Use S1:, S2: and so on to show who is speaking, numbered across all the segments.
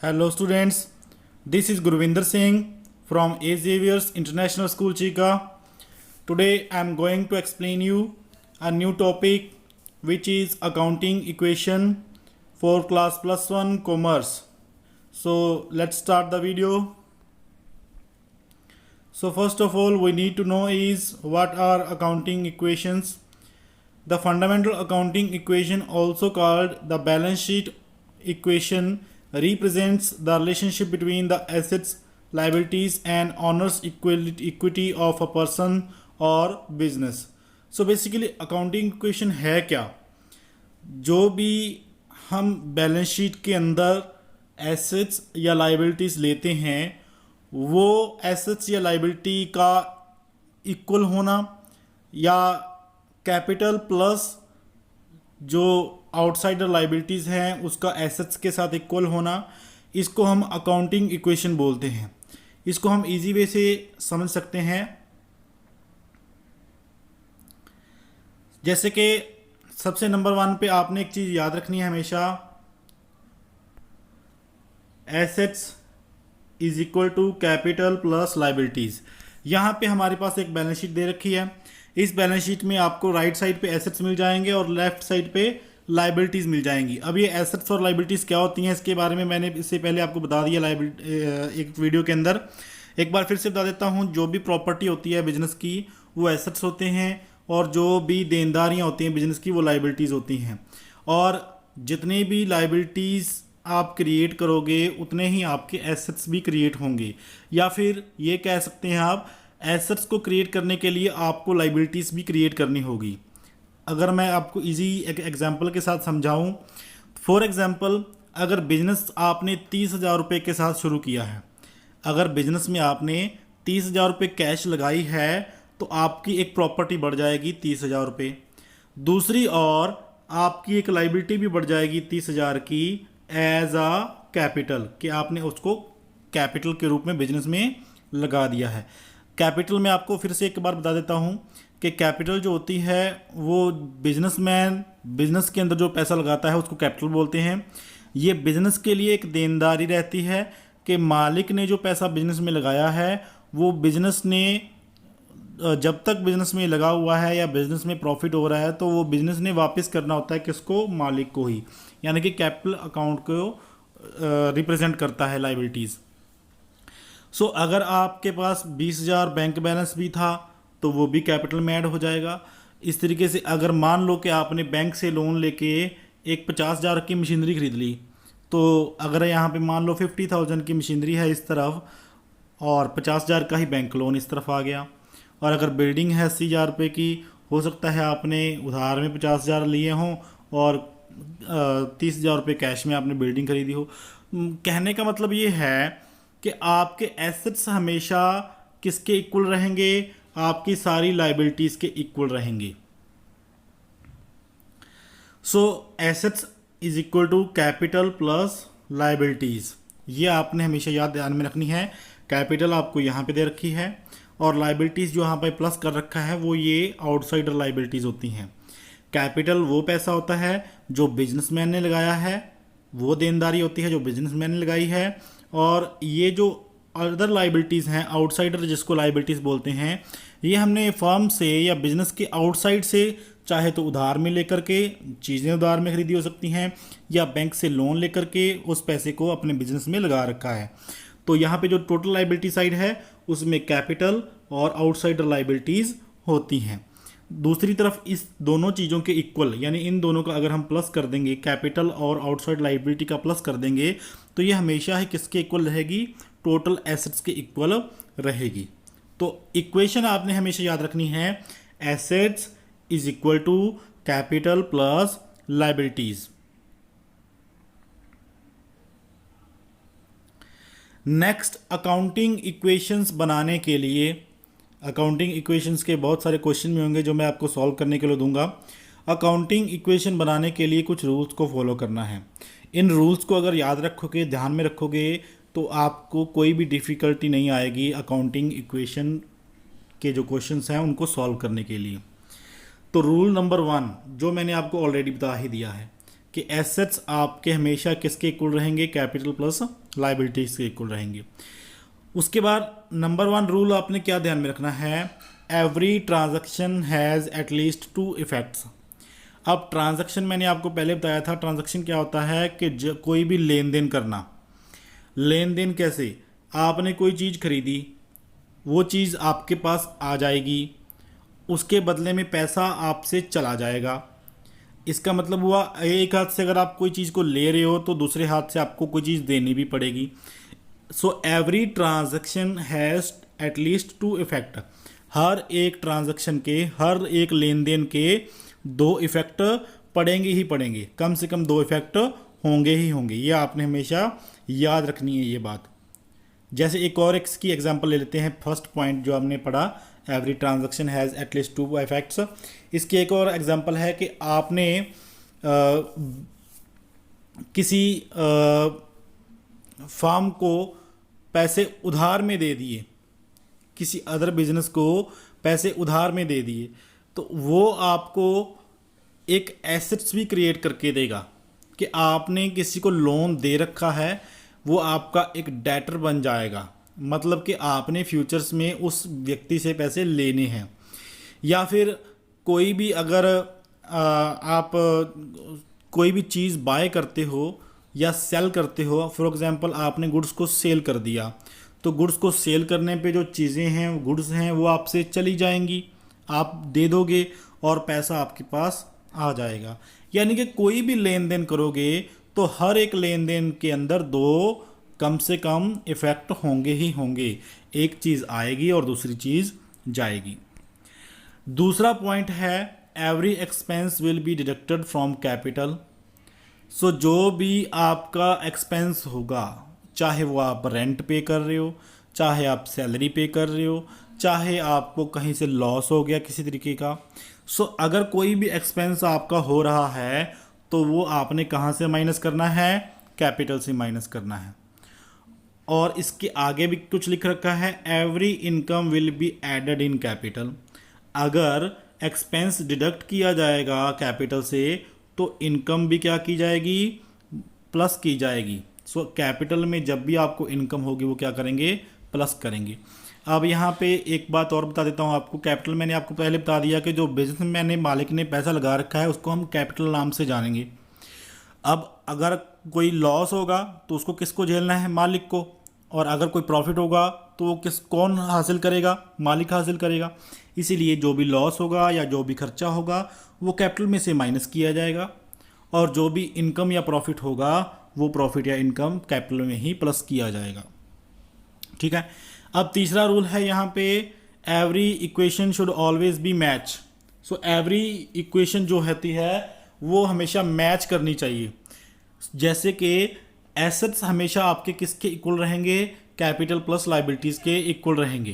S1: Hello students, this is Guruvinder Singh from A. Xavier's International School Chika. Today I am going to explain you a new topic which is accounting equation for class plus 1 commerce. So let's start the video. So first of all we need to know is what are accounting equations. The fundamental accounting equation, also called the balance sheet equation, represents the relationship between the assets, liabilities and owners equity of a person or business. So basically accounting equation है क्या? जो भी हम balance sheet के अंदर assets या liabilities लेते हैं वो एसेट्स या लाइबिलिटी का इक्वल होना या कैपिटल प्लस जो आउटसाइडर लाइबिलिटीज़ हैं उसका एसेट्स के साथ इक्वल होना, इसको हम अकाउंटिंग इक्वेशन बोलते हैं। इसको हम इजी वे से समझ सकते हैं, जैसे कि सबसे नंबर 1 पे आपने एक चीज़ याद रखनी है हमेशा, assets is equal to capital plus liabilities. यहाँ पे हमारे पास एक बैलेंस शीट दे रखी है। इस बैलेंस शीट में आपको राइट साइड पे एसेट्स मिल जाएंगे और लेफ्ट साइड पे लाइबिलिटीज़ मिल जाएंगी। अब ये एसेट्स और लाइबिलिटीज़ क्या होती हैं इसके बारे में मैंने इससे पहले आपको बता दिया एक वीडियो के अंदर। एक बार फिर से बता देता हूँ, जो भी प्रॉपर्टी होती है बिजनेस की वो एसेट्स होते हैं और जो भी देनदारियाँ होती हैं बिजनेस की वो लाइबिलिटीज़ होती हैं। और जितने भी लाइबिलिटीज़ आप क्रिएट करोगे उतने ही आपके एसेट्स भी क्रिएट होंगे, या फिर ये कह सकते हैं आप एसेट्स को क्रिएट करने के लिए आपको लाइबिलिटीज़ भी क्रिएट करनी होगी। अगर मैं आपको इजी एक एग्जांपल के साथ समझाऊं, फॉर एग्जांपल अगर बिजनेस आपने 30,000 रुपये के साथ शुरू किया है, अगर बिजनेस में आपने 30,000 रुपये कैश लगाई है तो आपकी एक प्रॉपर्टी बढ़ जाएगी 30,000 रुपये। दूसरी ओर आपकी एक लाइबिलिटी भी बढ़ जाएगी 30,000 की एज आ कैपिटल, कि आपने उसको कैपिटल के रूप में बिजनेस में लगा दिया है। कैपिटल में आपको फिर से एक बार बता देता हूँ कि कैपिटल जो होती है वो बिजनेसमैन बिजनेस के अंदर जो पैसा लगाता है उसको कैपिटल बोलते हैं। ये बिजनेस के लिए एक देनदारी रहती है कि मालिक ने जो पैसा बिजनेस में लगाया है वो बिजनेस ने जब तक बिजनेस में लगा हुआ है या बिजनेस में प्रॉफिट हो रहा है तो वो बिजनेस ने वापस करना होता है किसको? मालिक को ही। यानी कि कैपिटल अकाउंट को रिप्रेजेंट करता है लाइबिलिटीज़। सो अगर आपके पास 20,000 बैंक बैलेंस भी था तो वो भी कैपिटल में ऐड हो जाएगा। इस तरीके से अगर मान लो कि आपने बैंक से लोन लेके एक 50,000 की मशीनरी खरीद ली, तो अगर यहाँ पे मान लो 50,000 की मशीनरी है इस तरफ और 50,000 का ही बैंक लोन इस तरफ आ गया, और अगर बिल्डिंग है 80,000 रुपये की, हो सकता है आपने उधार में 50,000 लिए हों और 30,000 रुपये कैश में आपने बिल्डिंग खरीदी हो। कहने का मतलब ये है कि आपके एसेट्स हमेशा किसके इक्वल रहेंगे? आपकी सारी लाइबिलिटीज़ के इक्वल रहेंगे। So assets is equal to capital plus liabilities, ये आपने हमेशा याद ध्यान में रखनी है। कैपिटल आपको यहाँ पे दे रखी है और लाइबिलिटीज़ जो यहाँ पे प्लस कर रखा है वो ये आउटसाइडर लाइबिलिटीज़ होती हैं। कैपिटल वो पैसा होता है जो बिजनेसमैन ने लगाया है, वो देनदारी होती है जो बिजनेसमैन ने लगाई है, और ये जो अदर लाइबिलिटीज़ हैं आउटसाइडर जिसको लाइबिलिटीज़ बोलते हैं, ये हमने फर्म से या बिजनेस के आउटसाइड से चाहे तो उधार में लेकर के चीज़ें उधार में खरीदी हो सकती हैं या बैंक से लोन लेकर के उस पैसे को अपने बिजनेस में लगा रखा है। तो यहाँ पे जो टोटल लाइबिलिटी साइड है उसमें कैपिटल और आउटसाइडर लाइबिलिटीज़ होती हैं। दूसरी तरफ इस दोनों चीज़ों के इक्वल, यानी इन दोनों का अगर हम प्लस कर देंगे, कैपिटल और आउटसाइड लाइबिलिटी का प्लस कर देंगे, तो ये हमेशा ही किसके इक्वल रहेगी? टोटल एसेट्स के इक्वल रहेगी। तो इक्वेशन आपने हमेशा याद रखनी है, assets is equal to capital plus liabilities. Next, accounting equations बनाने के लिए, अकाउंटिंग इक्वेशंस के बहुत सारे क्वेश्चन भी होंगे जो मैं आपको सॉल्व करने के लिए दूंगा। अकाउंटिंग इक्वेशन बनाने के लिए कुछ रूल्स को फॉलो करना है। इन रूल्स को अगर याद रखोगे, ध्यान में रखोगे, तो आपको कोई भी डिफ़िकल्टी नहीं आएगी अकाउंटिंग इक्वेशन के जो क्वेश्चंस हैं उनको सॉल्व करने के लिए। तो रूल नंबर 1 जो मैंने आपको ऑलरेडी बता ही दिया है कि एसेट्स आपके हमेशा किसके इक्वल रहेंगे, कैपिटल प्लस लाइबिलिटीज के इक्वल रहेंगे। उसके बाद नंबर 1 रूल आपने क्या ध्यान में रखना है, every transaction has at least 2 effects. अब ट्रांजैक्शन मैंने आपको पहले बताया था, ट्रांजैक्शन क्या होता है कि कोई भी लेन देन करना। लेन देन कैसे, आपने कोई चीज़ खरीदी, वो चीज़ आपके पास आ जाएगी, उसके बदले में पैसा आपसे चला जाएगा। इसका मतलब हुआ एक हाथ से अगर आप कोई चीज़ को ले रहे हो तो दूसरे हाथ से आपको कोई चीज़ देनी भी पड़ेगी। So every transaction has at least 2 effect. हर एक ट्रांजैक्शन के, हर एक लेन देन के 2 इफेक्ट पड़ेंगे ही पड़ेंगे, कम से कम 2 इफेक्ट होंगे ही होंगे। ये आपने हमेशा याद रखनी है ये बात। जैसे एक और इसकी एग्जांपल ले लेते हैं, फर्स्ट पॉइंट जो हमने पढ़ा, every transaction has at least 2 effects. इसकी एक और एग्जांपल है कि आपने किसी फार्म को पैसे उधार में दे दिए, किसी अदर बिजनेस को पैसे उधार में दे दिए, तो वो आपको एक एसेट्स भी क्रिएट करके देगा कि आपने किसी को लोन दे रखा है, वो आपका एक डेटर बन जाएगा। मतलब कि आपने फ्यूचर्स में उस व्यक्ति से पैसे लेने हैं। या फिर कोई भी अगर आप कोई भी चीज़ बाय करते हो या सेल करते हो, फॉर एग्जांपल आपने गुड्स को सेल कर दिया, तो गुड्स को सेल करने पे जो चीज़ें हैं, गुड्स हैं, वो आपसे चली जाएंगी, आप दे दोगे और पैसा आपके पास आ जाएगा। यानी कि कोई भी लेन देन करोगे तो हर एक लेन देन के अंदर 2 कम से कम इफ़ेक्ट होंगे ही होंगे। एक चीज़ आएगी और दूसरी चीज़ जाएगी। दूसरा पॉइंट है, every expense will be deducted from capital. So जो भी आपका एक्सपेंस होगा, चाहे वो आप रेंट पे कर रहे हो, चाहे आप सैलरी पे कर रहे हो, चाहे आपको कहीं से लॉस हो गया किसी तरीके का, सो अगर कोई भी एक्सपेंस आपका हो रहा है तो वो आपने कहाँ से माइनस करना है, कैपिटल से माइनस करना है। और इसके आगे भी कुछ लिख रखा है, every income will be added in capital. अगर एक्सपेंस डिडक्ट किया जाएगा कैपिटल से तो इनकम भी क्या की जाएगी, प्लस की जाएगी। सो कैपिटल में जब भी आपको इनकम होगी वो क्या करेंगे, प्लस करेंगे। अब यहाँ पे एक बात और बता देता हूँ आपको, कैपिटल मैंने आपको पहले बता दिया कि जो बिजनेसमैन ने, मालिक ने पैसा लगा रखा है उसको हम कैपिटल नाम से जानेंगे। अब अगर कोई लॉस होगा तो उसको किसको झेलना है, मालिक को। और अगर कोई प्रॉफिट होगा तो वो कौन हासिल करेगा, मालिक हासिल करेगा। इसीलिए जो भी लॉस होगा या जो भी खर्चा होगा वो कैपिटल में से माइनस किया जाएगा, और जो भी इनकम या प्रॉफिट होगा वो प्रॉफिट या इनकम कैपिटल में ही प्लस किया जाएगा। ठीक है। अब तीसरा रूल है यहाँ पे, every equation should always be match. So every equation जो होती है वो हमेशा मैच करनी चाहिए। जैसे कि एसेट्स हमेशा आपके किसके इक्वल रहेंगे, कैपिटल प्लस लाइबिलिटीज़ के इक्वल रहेंगे।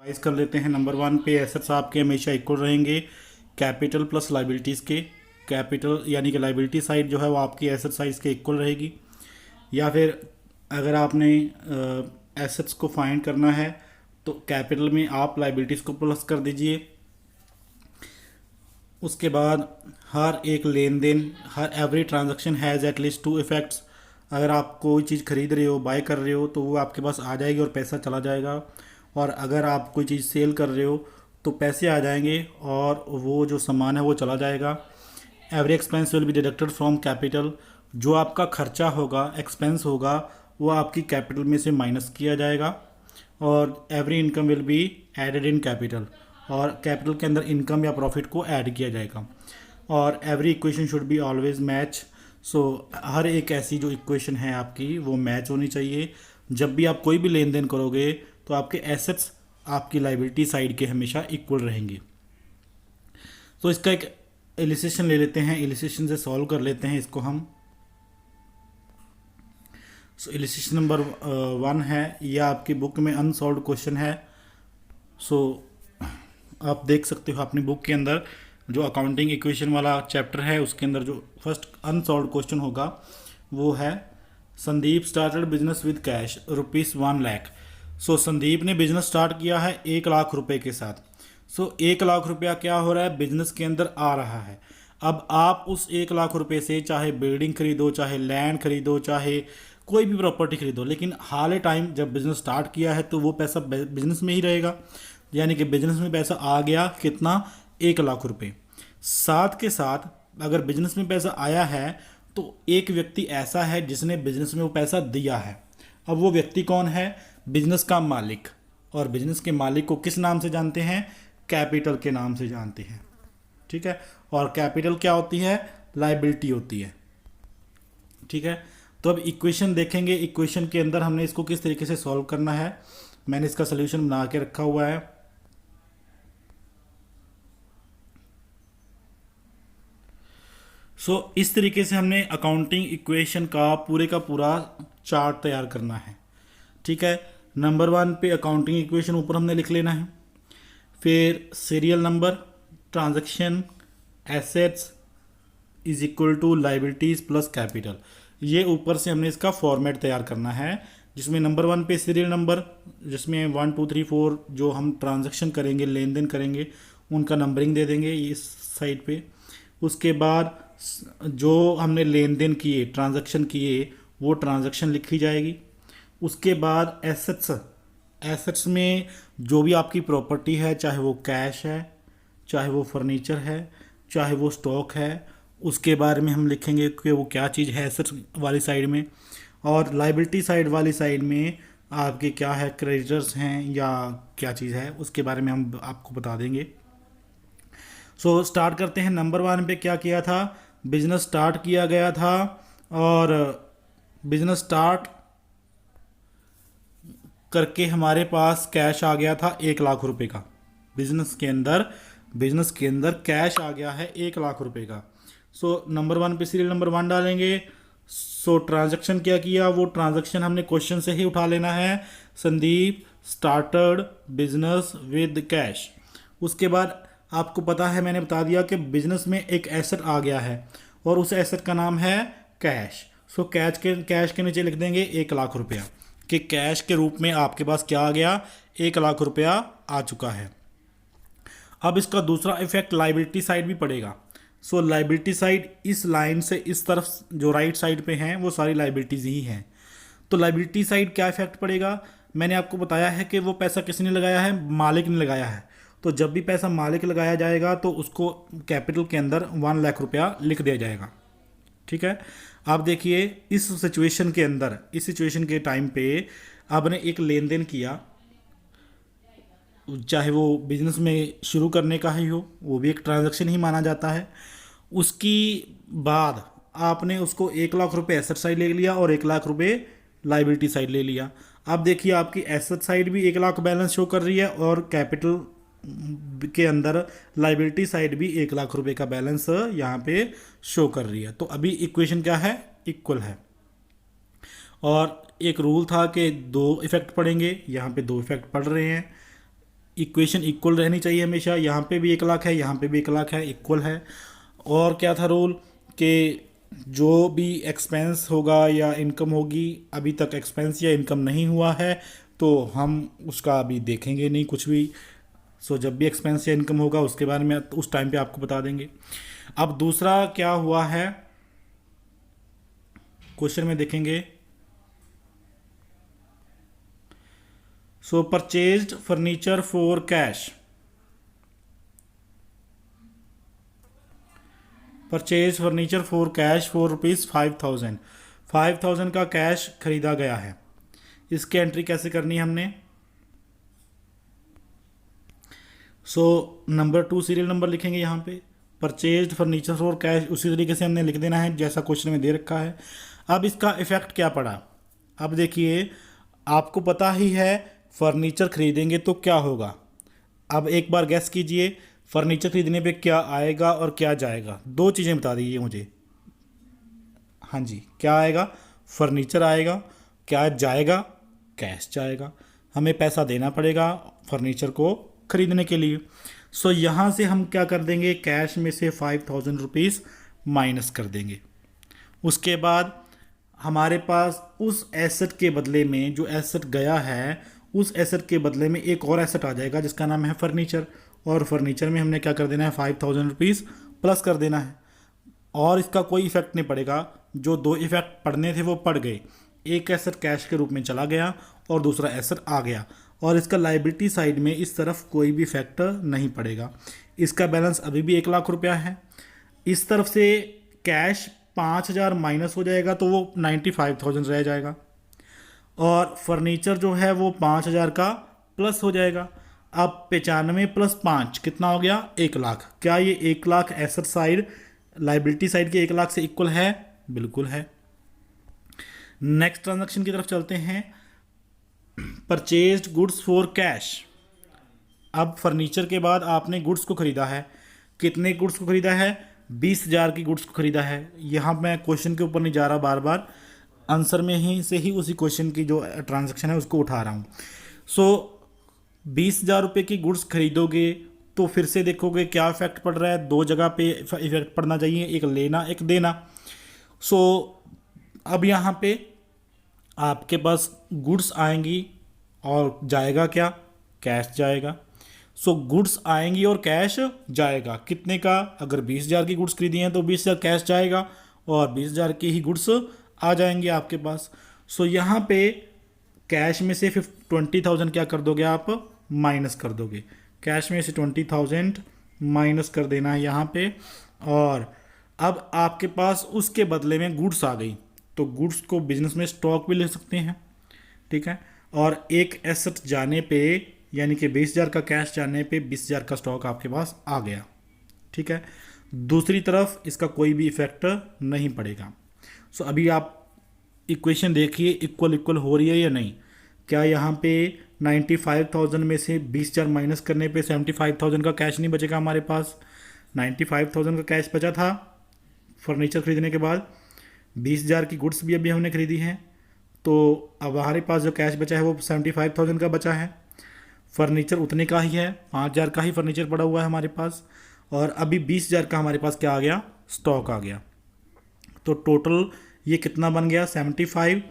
S1: वाइज कर लेते हैं, नंबर 1 पे एसेट्स आपके हमेशा इक्वल रहेंगे कैपिटल प्लस लाइबिलिटीज़ के। कैपिटल यानी कि लाइबिलिटी साइड जो है वो आपकी एसेट साइज के इक्वल रहेगी। या फिर अगर आपने एसेट्स को फाइंड करना है तो कैपिटल में आप लाइबिलिटीज़ को प्लस कर दीजिए। उसके बाद हर एक लेन देन, हर every transaction has at least 2 effects. अगर आप कोई चीज़ खरीद रहे हो, बाय कर रहे हो, तो वो आपके पास आ जाएगी और पैसा चला जाएगा। और अगर आप कोई चीज़ सेल कर रहे हो तो पैसे आ जाएंगे और वो जो सामान है वो चला जाएगा। Every expense will be deducted from capital. जो आपका खर्चा होगा, एक्सपेंस होगा, वो आपकी कैपिटल में से माइनस किया जाएगा। और every income will be added in capital, और कैपिटल के अंदर इनकम या प्रॉफिट को ऐड किया जाएगा। और every equation should be always match. So हर एक ऐसी जो इक्वेशन है आपकी वो मैच होनी चाहिए। जब भी आप कोई भी लेन देन करोगे तो आपके एसेट्स आपकी लाइबिलिटी साइड के हमेशा इक्वल रहेंगे। तो इसका एक इलिस्ट्रेशन ले लेते हैं, इलिस्ट्रेशन से सॉल्व कर लेते हैं इसको हम। सो इलिस्ट्रेशन नंबर 1 है, यह आपकी बुक में अनसॉल्व्ड क्वेश्चन है। सो आप देख सकते हो अपनी बुक के अंदर जो अकाउंटिंग इक्वेशन वाला चैप्टर है उसके अंदर जो फर्स्ट अनसॉल्व्ड क्वेश्चन होगा वो है, Sandeep started business with cash ₹1 lakh. So Sandeep ने बिजनेस स्टार्ट किया है 1 लाख रुपए के साथ। सो 1 लाख रुपया क्या हो रहा है, बिजनेस के अंदर आ रहा है। अब आप उस 1 लाख रुपए से चाहे बिल्डिंग खरीदो, चाहे लैंड खरीदो, चाहे कोई भी प्रॉपर्टी खरीदो, लेकिन हाल टाइम जब बिजनेस स्टार्ट किया है तो वो पैसा बिजनेस में ही रहेगा। यानी कि बिजनेस में पैसा आ गया कितना, 1 लाख रुपए। साथ के साथ अगर बिजनेस में पैसा आया है तो एक व्यक्ति ऐसा है जिसने बिजनेस में वो पैसा दिया है। अब वो व्यक्ति कौन है, बिजनेस का मालिक। और बिजनेस के मालिक को किस नाम से जानते हैं, कैपिटल के नाम से जानते हैं। ठीक है, और कैपिटल क्या होती है, लायबिलिटी होती है। ठीक है, तो अब इक्वेशन देखेंगे, इक्वेशन के अंदर हमने इसको किस तरीके से सॉल्व करना है। मैंने इसका सोल्यूशन बना के रखा हुआ है। इस तरीके से हमने अकाउंटिंग इक्वेशन का पूरा चार्ट तैयार करना है। ठीक है, नंबर 1 पे अकाउंटिंग इक्वेशन ऊपर हमने लिख लेना है, फिर serial number, transaction, assets is equal to liabilities plus capital. ये ऊपर से हमने इसका फॉर्मेट तैयार करना है, जिसमें नंबर 1 पे सीरियल नंबर, जिसमें 1 2 3 4 जो हम ट्रांजैक्शन करेंगे, लेन देन करेंगे, उनका नंबरिंग दे देंगे इस साइड पे। उसके बाद जो हमने लेन देन किए, ट्रांजैक्शन किए, वो ट्रांजैक्शन लिखी जाएगी। उसके बाद एसेट्स, एसेट्स में जो भी आपकी प्रॉपर्टी है, चाहे वो कैश है, चाहे वो फर्नीचर है, चाहे वो स्टॉक है, उसके बारे में हम लिखेंगे कि वो क्या चीज़ है एसेट्स वाली साइड में। और लाइबिलिटी साइड वाली साइड में आपके क्या है, क्रेडिटर्स हैं या क्या चीज़ है, उसके बारे में हम आपको बता देंगे। स्टार्ट करते हैं। नंबर 1 पे क्या किया था, बिजनेस स्टार्ट किया गया था, और बिजनेस स्टार्ट करके हमारे पास कैश आ गया था 1 लाख रुपए का। बिजनेस के अंदर कैश आ गया है 1 लाख रुपए का। नंबर 1 पे सीरियल नंबर 1 डालेंगे। ट्रांजैक्शन क्या किया, वो ट्रांजैक्शन हमने क्वेश्चन से ही उठा लेना है, Sandeep started business with cash. उसके बाद आपको पता है, मैंने बता दिया कि बिजनेस में एक एसेट आ गया है और उस एसेट का नाम है कैश। कैश के नीचे लिख देंगे 1 लाख रुपया, कि कैश के रूप में आपके पास क्या आ गया, 1 लाख रुपया आ चुका है। अब इसका दूसरा इफेक्ट लाइबिलिटी साइड भी पड़ेगा। लाइबिलिटी साइड इस लाइन से इस तरफ जो राइट साइड पे हैं वो सारी लाइबिलिटीज ही हैं। तो लाइबिलिटी साइड क्या इफेक्ट पड़ेगा, मैंने आपको बताया है कि वो पैसा किसने लगाया है, मालिक ने लगाया है। तो जब भी पैसा मालिक लगाया जाएगा तो उसको कैपिटल के अंदर 1 लाख रुपया लिख दिया जाएगा। ठीक है, आप देखिए इस सिचुएशन के अंदर, इस सिचुएशन के टाइम पे आपने एक लेन देन किया, चाहे वो बिजनेस में शुरू करने का ही हो, वो भी एक ट्रांजैक्शन ही माना जाता है। उसकी बाद आपने उसको 1 लाख रुपए एसेट साइड ले लिया और 1 लाख रुपए लाइबिलिटी साइड ले लिया। अब देखिए आपकी एसेट साइड भी 1 लाख बैलेंस शो कर रही है और कैपिटल के अंदर लाइबिलिटी साइड भी 1 लाख रुपए का बैलेंस यहाँ पे शो कर रही है। तो अभी इक्वेशन क्या है, इक्वल है। और एक रूल था कि 2 इफेक्ट पड़ेंगे, यहाँ पे 2 इफेक्ट पड़ रहे हैं। इक्वेशन इक्वल रहनी चाहिए हमेशा, यहाँ पे भी 1 लाख है, यहाँ पे भी 1 लाख है, इक्वल है। और क्या था रूल, कि जो भी एक्सपेंस होगा या इनकम होगी, अभी तक एक्सपेंस या इनकम नहीं हुआ है तो हम उसका अभी देखेंगे नहीं कुछ भी। जब भी एक्सपेंस या इनकम होगा उसके बारे में उस टाइम पे आपको बता देंगे। अब दूसरा क्या हुआ है, क्वेश्चन में देखेंगे। Purchased furniture for cash, purchase furniture for cash for ₹5,000, 5,000 का कैश खरीदा गया है। इसकी एंट्री कैसे करनी है हमने, नंबर 2 सीरियल नंबर लिखेंगे यहाँ पे, परचेज्ड फर्नीचर फॉर कैश उसी तरीके से हमने लिख देना है जैसा क्वेश्चन में दे रखा है। अब इसका इफेक्ट क्या पड़ा, अब देखिए आपको पता ही है फर्नीचर खरीदेंगे तो क्या होगा। अब एक बार गैस कीजिए फर्नीचर खरीदने पे क्या आएगा और क्या जाएगा, 2 चीज़ें बता दीजिए मुझे। हाँ जी, क्या आएगा, फर्नीचर आएगा, क्या जाएगा, कैश जाएगा। हमें पैसा देना पड़ेगा फर्नीचर को खरीदने के लिए। यहाँ से हम क्या कर देंगे, कैश में से 5,000 रुपीज़ माइनस कर देंगे। उसके बाद हमारे पास उस एसेट के बदले में, जो एसेट गया है उस एसेट के बदले में एक और एसेट आ जाएगा जिसका नाम है फर्नीचर। और फर्नीचर में हमने क्या कर देना है, 5,000 रुपीज़ प्लस कर देना है। और इसका कोई इफेक्ट नहीं पड़ेगा। जो दो इफेक्ट पड़ने थे वो पड़ गए, एक एसेट कैश के रूप में चला गया और दूसरा एसेट आ गया, और इसका लाइबिलिटी साइड में इस तरफ कोई भी फैक्टर नहीं पड़ेगा। इसका बैलेंस अभी भी 1,00,000 रुपया है। इस तरफ से कैश 5,000 माइनस हो जाएगा तो वो 95,000 रह जाएगा, और फर्नीचर जो है वो 5,000 का प्लस हो जाएगा। अब 95 प्लस 5 कितना हो गया? 1,00,000। क्या ये 1,00,000 एसेट साइड लाइबिलिटी साइड के 1,00,000 से इक्वल है? बिल्कुल है। नेक्स्ट ट्रांजैक्शन की तरफ चलते हैं। Purchased goods for cash. अब फर्नीचर के बाद आपने गुड्स को खरीदा है। कितने गुड्स को खरीदा है? 20,000 की गुड्स को खरीदा है। यहाँ मैं क्वेश्चन के ऊपर नहीं जा रहा, बार बार आंसर में ही से ही उसी क्वेश्चन की जो ट्रांजैक्शन है उसको उठा रहा हूँ। सो 20,000 रुपये की गुड्स खरीदोगे तो फिर से देखोगे क्या इफेक्ट पड़ रहा है। दो जगह पे इफेक्ट पड़ना चाहिए, एक लेना एक देना। सो अब यहाँ पे आपके पास गुड्स आएंगी और जाएगा क्या? कैश जाएगा। सो गुड्स आएंगी और कैश जाएगा। कितने का? अगर 20,000 की गुड्स खरीदी हैं तो 20,000 कैश जाएगा और 20,000 की ही गुड्स आ जाएंगे आपके पास। सो यहाँ पे कैश में से 20,000 क्या कर दोगे आप? माइनस कर दोगे। कैश में से 20,000 माइनस कर देना है यहाँ पे। और अब आपके पास उसके बदले में गुड्स आ गई, तो गुड्स को बिजनेस में स्टॉक भी ले सकते हैं, ठीक है। और एक एसेट जाने पे यानी कि 20,000 का कैश जाने पे 20,000 का स्टॉक आपके पास आ गया, ठीक है। दूसरी तरफ इसका कोई भी इफेक्ट नहीं पड़ेगा। सो अभी आप इक्वेशन देखिए, इक्वल इक्वल हो रही है या नहीं। क्या यहाँ पे 95,000 में से 20,000 माइनस करने पे 75,000 का कैश नहीं बचेगा हमारे पास? 95,000 का कैश बचा था फर्नीचर खरीदने के बाद, 20,000 की गुड्स भी अभी हमने खरीदी हैं, तो अब हमारे पास जो कैश बचा है वो 75,000 का बचा है। फर्नीचर उतने का ही है, 5,000 का ही फर्नीचर पड़ा हुआ है हमारे पास, और अभी 20,000 का हमारे पास क्या आ गया? स्टॉक आ गया। तो टोटल ये कितना बन गया? 75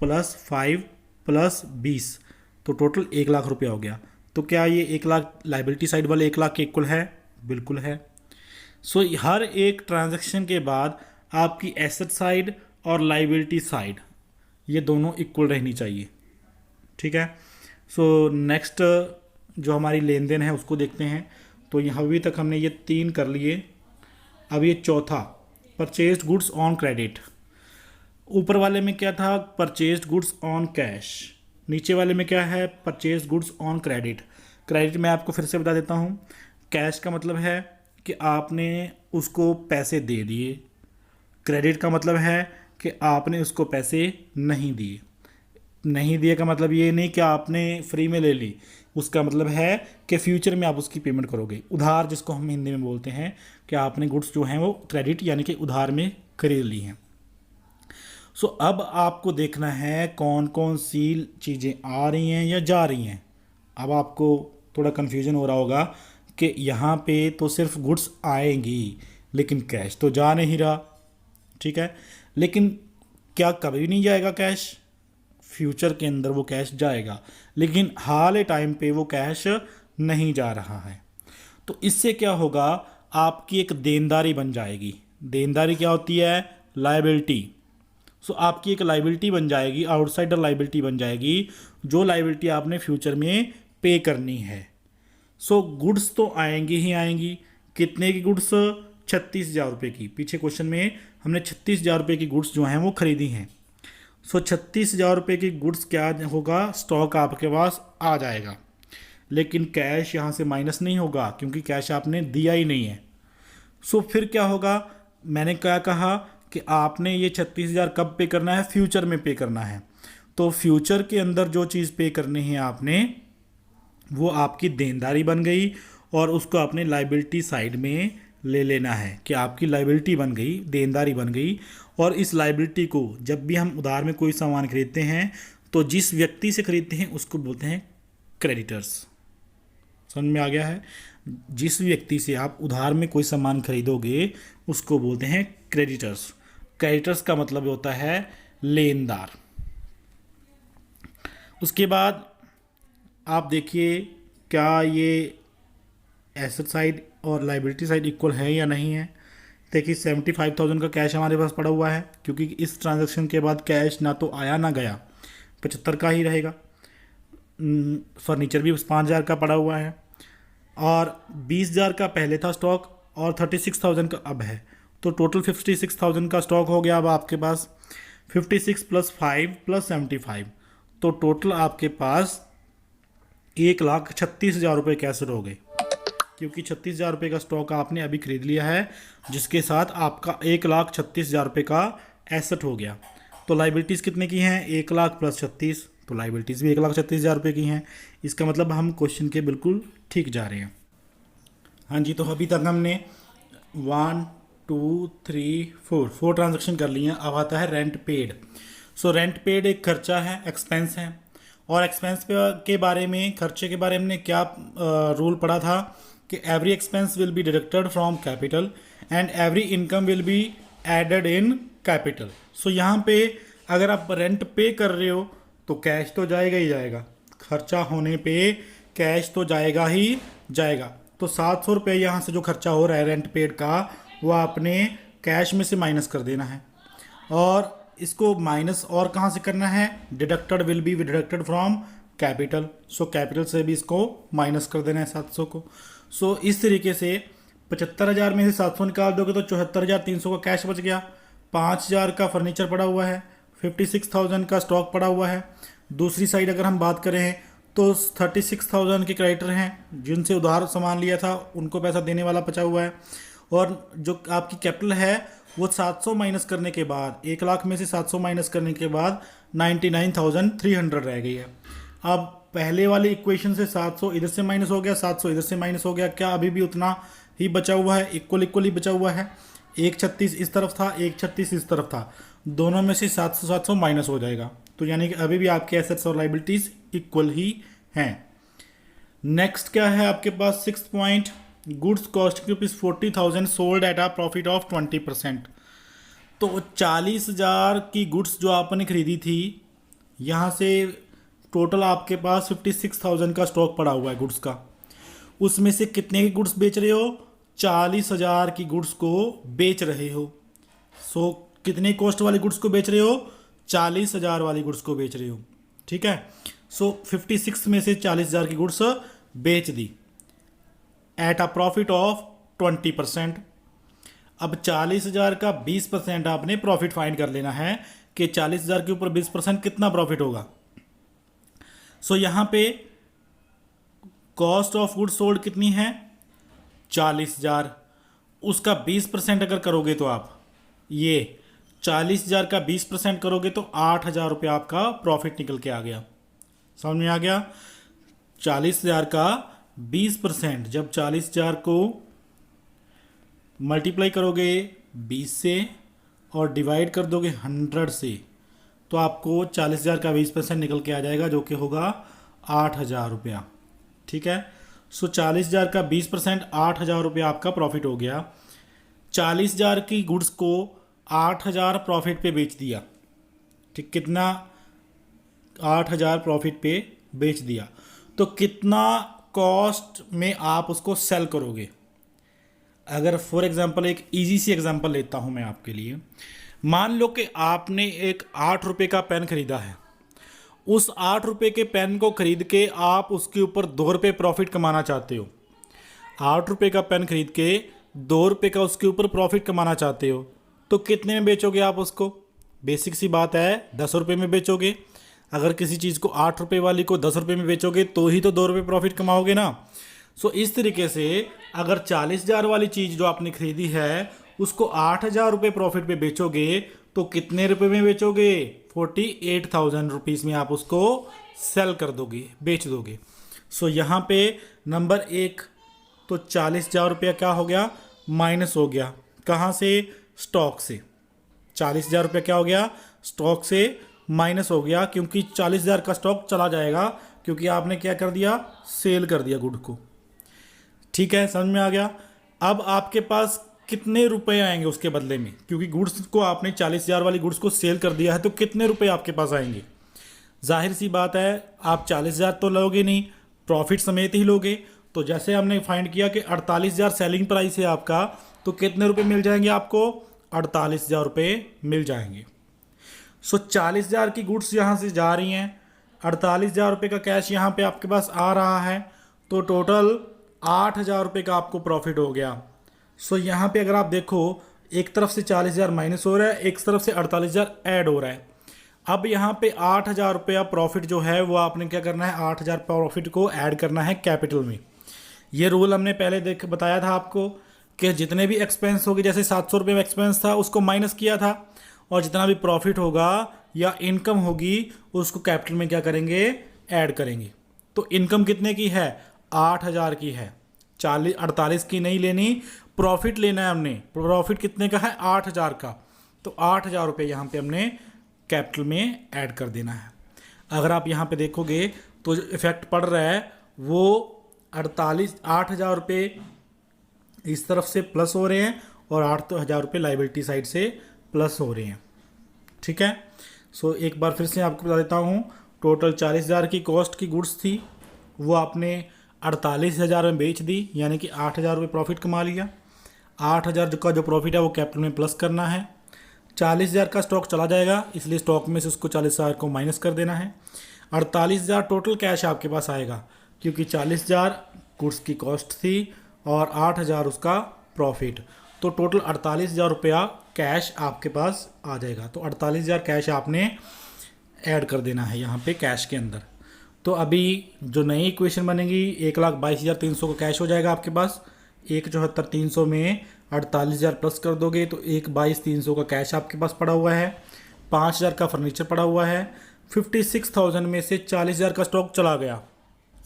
S1: प्लस 5 प्लस 20, तो टोटल 1,00,000 रुपया हो गया। तो क्या ये 1,00,000 लाइबिलिटी साइड वाले 1,00,000 के इक्वल है? बिल्कुल है। सो हर एक ट्रांजैक्शन के बाद आपकी एसेट साइड और लाइबिलिटी साइड ये दोनों इक्वल रहनी चाहिए, ठीक है। सो नेक्स्ट जो हमारी लेन देन है उसको देखते हैं। तो यहाँ अभी तक हमने ये 3 कर लिए। अब ये चौथा, परचेज्ड गुड्स ऑन क्रेडिट। ऊपर वाले में क्या था? Purchased goods on cash. नीचे वाले में क्या है? Purchased goods on credit. Credit मैं आपको फिर से बता देता हूँ। कैश का मतलब है कि आपने उसको पैसे दे दिए, क्रेडिट का मतलब है कि आपने उसको पैसे नहीं दिए। नहीं दिए का मतलब ये नहीं कि आपने फ्री में ले ली, उसका मतलब है कि फ्यूचर में आप उसकी पेमेंट करोगे। उधार जिसको हम हिंदी में बोलते हैं, कि आपने गुड्स जो हैं वो क्रेडिट यानी कि उधार में खरीद ली हैं। सो अब आपको देखना है कौन कौन सी चीज़ें आ रही हैं या जा रही हैं। अब आपको थोड़ा कन्फ्यूजन हो रहा होगा कि यहाँ पे तो सिर्फ गुड्स आएंगी लेकिन कैश तो जा नहीं रहा, ठीक है। लेकिन क्या कभी नहीं जाएगा कैश? फ्यूचर के अंदर वो कैश जाएगा, लेकिन हाल टाइम पे वो कैश नहीं जा रहा है। तो इससे क्या होगा? आपकी एक देनदारी बन जाएगी। देनदारी क्या होती है? लायबिलिटी। सो आपकी एक लायबिलिटी बन जाएगी, आउटसाइडर लायबिलिटी बन जाएगी, जो लायबिलिटी आपने फ्यूचर में पे करनी है। सो गुड्स तो आएंगी ही आएंगी। कितने की गुड्स? 36,000 रुपये की। पीछे क्वेश्चन में हमने 36,000 रुपये की गुड्स जो हैं वो खरीदी हैं। सो 36,000 रुपये की गुड्स क्या होगा? स्टॉक आपके पास आ जाएगा, लेकिन कैश यहाँ से माइनस नहीं होगा क्योंकि कैश आपने दिया ही नहीं है। सो फिर क्या होगा? मैंने क्या कहा कि आपने ये 36,000 कब पे करना है? फ्यूचर में पे करना है। तो फ्यूचर के अंदर जो चीज़ पे करनी है आपने, वो आपकी देनदारी बन गई और उसको अपने लायबिलिटी साइड में ले लेना है कि आपकी लायबिलिटी बन गई, देनदारी बन गई। और इस लायबिलिटी को जब भी हम उधार में कोई सामान खरीदते हैं तो जिस व्यक्ति से खरीदते हैं उसको बोलते हैं क्रेडिटर्स। समझ में आ गया है? जिस व्यक्ति से आप उधार में कोई सामान खरीदोगे उसको बोलते हैं क्रेडिटर्स। क्रेडिटर्स का मतलब होता है लेनदार। उसके बाद आप देखिए क्या ये एसेट साइड और लायबिलिटी साइड इक्वल है या नहीं है। देखिए 75,000 का कैश हमारे पास पड़ा हुआ है, क्योंकि इस ट्रांजैक्शन के बाद कैश ना तो आया ना गया, 75 का ही रहेगा। फर्नीचर भी उस 5,000 का पड़ा हुआ है, और 20,000 का पहले था स्टॉक, और 36,000 का अब है, तो टोटल 56,000 का स्टॉक हो गया अब आपके पास। 56 + 5 + 75, तो टोटल आपके पास 1,36,000 रुपये कैसे हो गए, क्योंकि 36,000 रुपये का स्टॉक आपने अभी खरीद लिया है, जिसके साथ आपका 1,36,000 रुपये का एसेट हो गया। तो लाइबिलिटीज़ कितने की हैं, 1,00,000 + 36, तो लाइबिलिटीज़ भी 1,36,000 रुपये की हैं। इसका मतलब हम क्वेश्चन के बिल्कुल ठीक जा रहे हैं। हाँ जी, तो अभी तक हमने 1 2 3 4 ट्रांजेक्शन कर लिए हैं। अब आता है rent paid. So rent paid एक खर्चा है, एक्सपेंस है, और एक्सपेंस के बारे में, खर्चे के बारे में हमने क्या रूल पढ़ा था कि every expense will be deducted from capital and every income will be added in capital. So यहाँ पे अगर आप रेंट पे कर रहे हो तो कैश तो जाएगा ही जाएगा, खर्चा होने पे कैश तो जाएगा ही जाएगा। तो 700 रुपये यहाँ से जो खर्चा हो रहा है रेंट पेड का, वो आपने कैश में से माइनस कर देना है, और इसको माइनस और कहाँ से करना है, deducted will be deducted from capital. So capital से भी इसको माइनस कर देना है 700 को। सो इस तरीके से 75,000 में से 700 निकाल दोगे तो 74,300 का कैश बच गया। 5,000 का फर्नीचर पड़ा हुआ है, 56,000 का स्टॉक पड़ा हुआ है। दूसरी साइड अगर हम बात करें तो 36,000 के क्रेडिटर हैं जिनसे उधार सामान लिया था, उनको पैसा देने वाला बचा हुआ है, और जो आपकी कैपिटल है वो 700 माइनस करने के बाद, 1,00,000 में से 700 माइनस करने के बाद 99,300 रह गई है। अब पहले वाली इक्वेशन से 700 इधर से माइनस हो गया, 700 इधर से माइनस हो गया, क्या अभी भी उतना ही बचा हुआ है, इक्वल बचा हुआ है। 1,36 इस तरफ था, 1,36 इस तरफ था, दोनों में से 700 माइनस हो जाएगा, तो यानी कि अभी भी आपके एसेट्स और लाइबिलिटीज इक्वल ही हैं। नेक्स्ट क्या है आपके पास, 6 point, goods cost ₹40,000 sold at a profit of 20%। तो 40,000 की गुड्स जो आपने खरीदी थी, यहाँ से टोटल आपके पास 56,000 का स्टॉक पड़ा हुआ है गुड्स का। उसमें से कितने की गुड्स बेच रहे हो, 40,000 की गुड्स को बेच रहे हो। सो कितने कॉस्ट वाली गुड्स को बेच रहे हो, 40,000 वाली गुड्स को बेच रहे हो, ठीक है। सो 56 में से 40,000 की गुड्स बेच दी एट अ प्रॉफिट ऑफ 20%। अब 40,000 का 20% आपने प्रॉफिट फाइंड कर लेना है कि 40,000 के ऊपर 20% कितना प्रॉफिट होगा। सो यहाँ पे कॉस्ट ऑफ गुड्स सोल्ड कितनी है, 40,000, उसका 20% अगर करोगे तो आप ये 40,000 का 20% करोगे तो 8,000 रुपये आपका प्रॉफिट निकल के आ गया। समझ में आ गया, 40,000 का 20%, जब 40,000 को मल्टीप्लाई करोगे 20 से और डिवाइड कर दोगे 100 से, तो आपको 40,000 का 20% निकल के आ जाएगा, जो कि होगा 8,000 रुपया, ठीक है। सो 40,000 का 20% 8,000 रुपया आपका प्रॉफिट हो गया। 40,000 की गुड्स को 8,000 प्रॉफिट पे बेच दिया, ठीक, कितना, 8,000 प्रॉफिट पे बेच दिया, तो कितना कॉस्ट में आप उसको सेल करोगे। अगर फॉर एग्जांपल एक इजी सी एग्जांपल लेता हूं मैं आपके लिए, मान लो कि आपने एक 8 रुपये का पेन खरीदा है, उस 8 रुपये के पेन को खरीद के आप उसके ऊपर 2 रुपये प्रॉफिट कमाना चाहते हो। 8 रुपये का पेन खरीद के 2 रुपये का उसके ऊपर प्रॉफिट कमाना चाहते हो, तो कितने में बेचोगे आप उसको, बेसिक सी बात है 10 रुपये में बेचोगे। अगर किसी चीज़ को 8 रुपये वाली को 10 रुपये में बेचोगे तो ही तो 2 रुपये प्रॉफिट कमाओगे ना। सो इस तरीके से अगर 40,000 वाली चीज़ जो आपने खरीदी है उसको 8,000 रुपये प्रॉफिट पे बेचोगे तो कितने रुपए में बेचोगे, 48,000 रुपीज़ में आप उसको सेल कर दोगे, बेच दोगे। सो यहाँ पे नंबर 1 तो 40,000 रुपया क्या हो गया, माइनस हो गया, कहाँ से, स्टॉक से। 40,000 रुपया क्या हो गया, स्टॉक से माइनस हो गया, क्योंकि 40,000 का स्टॉक चला जाएगा, क्योंकि आपने क्या कर दिया, सेल कर दिया गुड को, ठीक है, समझ में आ गया। अब आपके पास कितने रुपए आएंगे उसके बदले में, क्योंकि गुड्स को आपने 40,000 वाली गुड्स को सेल कर दिया है, तो कितने रुपए आपके पास आएंगे। जाहिर सी बात है आप 40,000 तो लोगे नहीं, प्रॉफिट समेत ही लोगे, तो जैसे हमने फाइंड किया कि 48,000 सेलिंग प्राइस है आपका, तो कितने रुपए मिल जाएंगे आपको? 48,000 रुपये मिल जाएंगे। सो 40,000 की गुड्स यहाँ से जा रही हैं, 48,000 रुपये का कैश यहाँ पे आपके पास आ रहा है, तो टोटल 8,000 रुपये का आपको प्रॉफिट हो गया। सो यहाँ पे अगर आप देखो, एक तरफ से 40,000 माइनस हो रहा है, एक तरफ से 48,000 ऐड हो रहा है। अब यहाँ पे 8,000 रुपया प्रॉफिट जो है वो आपने क्या करना है, 8,000 प्रॉफिट को ऐड करना है कैपिटल में। ये रूल हमने पहले बताया था आपको कि जितने भी एक्सपेंस होगी, जैसे 700 रुपये में एक्सपेंस था उसको माइनस किया था, और जितना भी प्रॉफिट होगा या इनकम होगी उसको कैपिटल में क्या करेंगे, ऐड करेंगे। तो इनकम कितने की है? 8,000 की है, 48 की नहीं लेनी, प्रॉफिट लेना है हमने। प्रॉफिट कितने का है? 8,000 का। तो 8,000 रुपये यहाँ पे हमने कैपिटल में ऐड कर देना है। अगर आप यहाँ पे देखोगे तो जो इफेक्ट पड़ रहा है वो 8,000 रुपये इस तरफ से प्लस हो रहे हैं और 8,000 रुपये लाइबिलिटी साइड से प्लस हो रहे हैं। ठीक है। सो एक बार फिर से आपको बता देता हूँ, टोटल 40,000 की कॉस्ट की गुड्स थी, वो आपने 48,000 में बेच दी, यानी कि 8,000 रुपये प्रॉफिट कमा लिया। 8,000 का जो प्रॉफिट है वो कैपिटल में प्लस करना है। 40,000 का स्टॉक चला जाएगा, इसलिए स्टॉक में से उसको 40,000 को माइनस कर देना है। 48,000 टोटल कैश आपके पास आएगा, क्योंकि 40,000 गुड्स की कॉस्ट थी और 8,000 उसका प्रॉफिट, तो टोटल 48,000 रुपया कैश आपके पास आ जाएगा। तो 48,000 कैश आपने ऐड कर देना है यहाँ पे कैश के अंदर। तो अभी जो नई इक्वेशन बनेगी, 1,22,300 का कैश हो जाएगा आपके पास। 1,74,300 में 48,000 प्लस कर दोगे तो 1,22,300 का कैश आपके पास पड़ा हुआ है। 5,000 का फर्नीचर पड़ा हुआ है। 56,000 में से 40,000 का स्टॉक चला गया,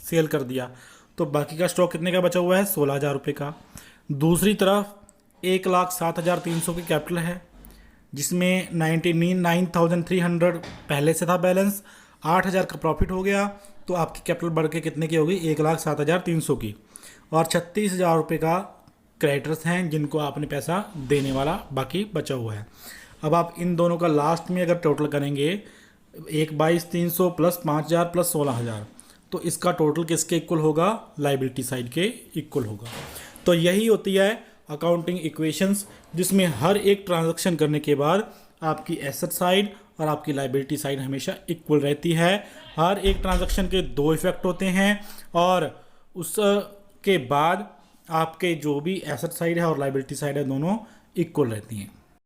S1: सेल कर दिया, तो बाकी का स्टॉक कितने का बचा हुआ है? 16,000 रुपये का। दूसरी तरफ 1,07,300 की कैपिटल है, जिसमें 99,300 पहले से था बैलेंस। 8,000 का प्रॉफिट हो गया, तो आपकी कैपिटल बढ़ के कितने की होगी? 1,07,300 की। और 36,000 रुपये का क्रेडिटर्स हैं जिनको आपने पैसा देने वाला बाकी बचा हुआ है। अब आप इन दोनों का लास्ट में अगर टोटल करेंगे, 1,22,300 प्लस 5,000 प्लस 16,000, तो इसका टोटल किसके इक्वल होगा? लाइबिलिटी साइड के इक्वल होगा। तो यही होती है अकाउंटिंग इक्वेशंस, जिसमें हर एक ट्रांजैक्शन करने के बाद आपकी एसेट साइड और आपकी लाइबिलिटी साइड हमेशा इक्वल रहती है। हर एक ट्रांजैक्शन के 2 इफेक्ट होते हैं, और उसके बाद आपके जो भी एसेट साइड है और लाइबिलिटी साइड है दोनों इक्वल रहती हैं।